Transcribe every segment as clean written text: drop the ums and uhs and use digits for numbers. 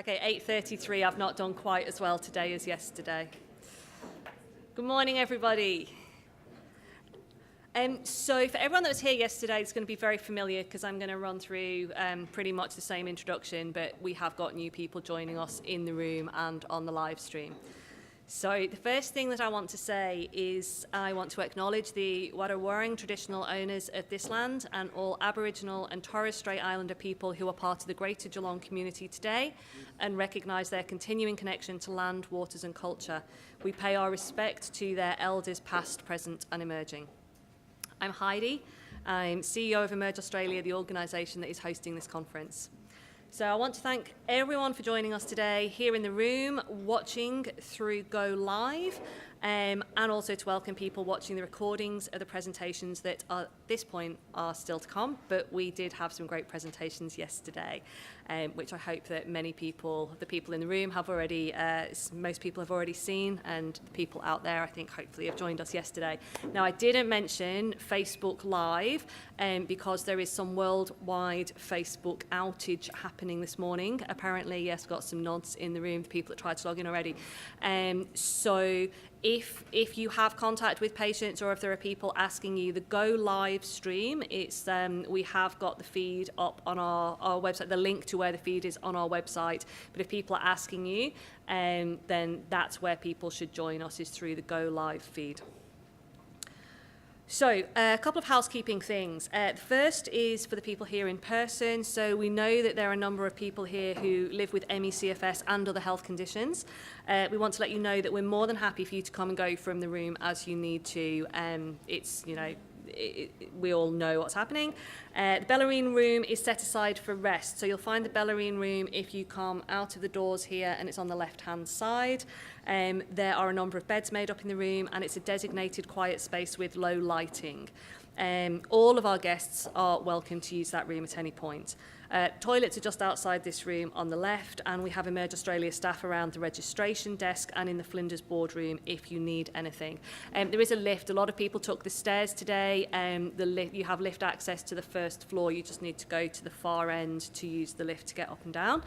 Okay, 8:33. I've not done quite as well today as yesterday. Good morning, everybody. So for everyone that was here yesterday, it's going to be very familiar because I'm going to run through pretty much the same introduction, but we have got new people joining us in the room and on the live stream. So the first thing that I want to say is I want to acknowledge the Wadawurrung traditional owners of this land and all Aboriginal and Torres Strait Islander people who are part of the Greater Geelong community today and recognise their continuing connection to land, waters and culture. We pay our respect to their elders past, present and emerging. I'm Heidi. I'm CEO of Emerge Australia, the organisation that is hosting this conference. So I want to thank everyone for joining us today here in the room, watching through Go Live, and also to welcome people watching the recordings of the presentations that at this point are still to come, but we did have some great presentations yesterday, which I hope that many people, the people in the room have already, most people have already seen, and the people out there I think hopefully have joined us yesterday. Now I didn't mention Facebook Live because there is some worldwide Facebook outage happening this morning. Apparently, yes, got some nods in the room, the people that tried to log in already. So if you have contact with patients or if there are people asking you, the Go Live stream, it's we have got the feed up on our website, the link to where the feed is on our website. But if people are asking you, then that's where people should join us, is through the Go Live feed. So a couple of housekeeping things. The first is for the people here in person. So we know that there are a number of people here who live with ME/CFS and other health conditions. We want to let you know that we're more than happy for you to come and go from the room as you need to. It's, you know, we all know what's happening. The Bellarine room is set aside for rest. So you'll find the Bellarine room if you come out of the doors here, and it's on the left-hand side. There are a number of beds made up in the room, and it's a designated quiet space with low lighting. All of our guests are welcome to use that room at any point. Toilets are just outside this room on the left, and we have Emerge Australia staff around the registration desk and in the Flinders boardroom if you need anything. There is a lift. A lot of people took the stairs today. You have lift access to the first floor. You just need to go to the far end to use the lift to get up and down.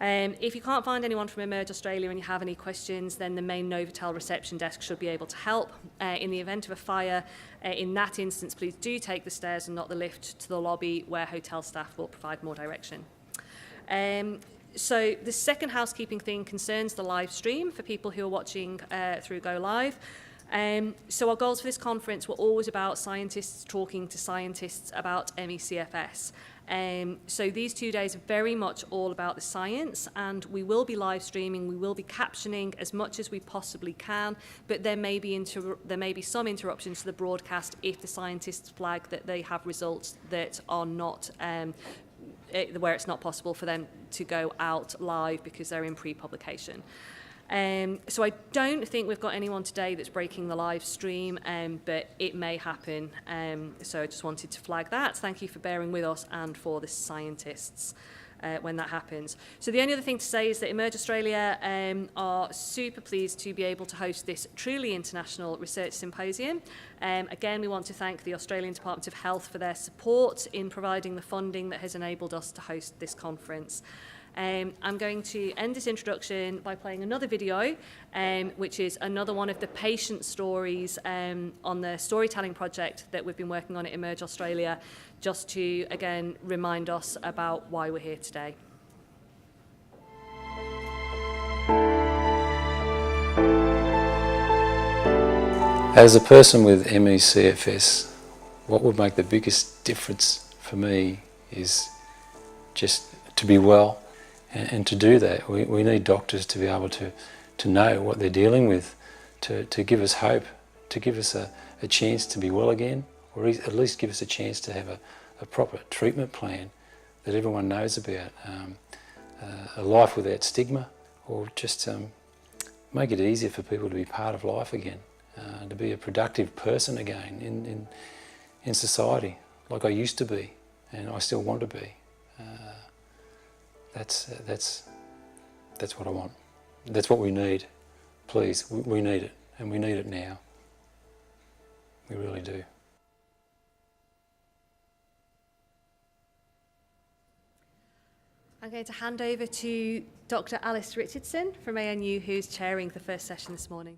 If you can't find anyone from Emerge Australia and you have any questions, then the main Novotel reception desk should be able to help. In the event of a fire, in that instance, please do take the stairs and not the lift to the lobby, where hotel staff will provide more direction. So the second housekeeping thing concerns the live stream for people who are watching through Go Live. So our goals for this conference were always about scientists talking to scientists about ME/CFS. So these 2 days are very much all about the science, and we will be live streaming, we will be captioning as much as we possibly can, but there may be some interruptions to the broadcast if the scientists flag that they have results that are not where it's not possible for them to go out live because they're in pre-publication. So I don't think we've got anyone today that's breaking the live stream, but it may happen. So I just wanted to flag that. Thank you for bearing with us and for the scientists when that happens. So the only other thing to say is that Emerge Australia are super pleased to be able to host this truly international research symposium. Again, we want to thank the Australian Department of Health for their support in providing the funding that has enabled us to host this conference. I'm going to end this introduction by playing another video, which is another one of the patient stories on the storytelling project that we've been working on at Emerge Australia, just to, again, remind us about why we're here today. As a person with ME/CFS, what would make the biggest difference for me is just to be well. And to do that, we need doctors to be able to know what they're dealing with, to give us hope, to give us a chance to be well again, or at least give us a chance to have a proper treatment plan that everyone knows about, a life without stigma, or just make it easier for people to be part of life again, to be a productive person again in society, like I used to be, and I still want to be. That's what I want. That's what we need. Please, we need it, and we need it now. We really do. I'm going to hand over to Dr. Alice Richardson from ANU, who's chairing the first session this morning.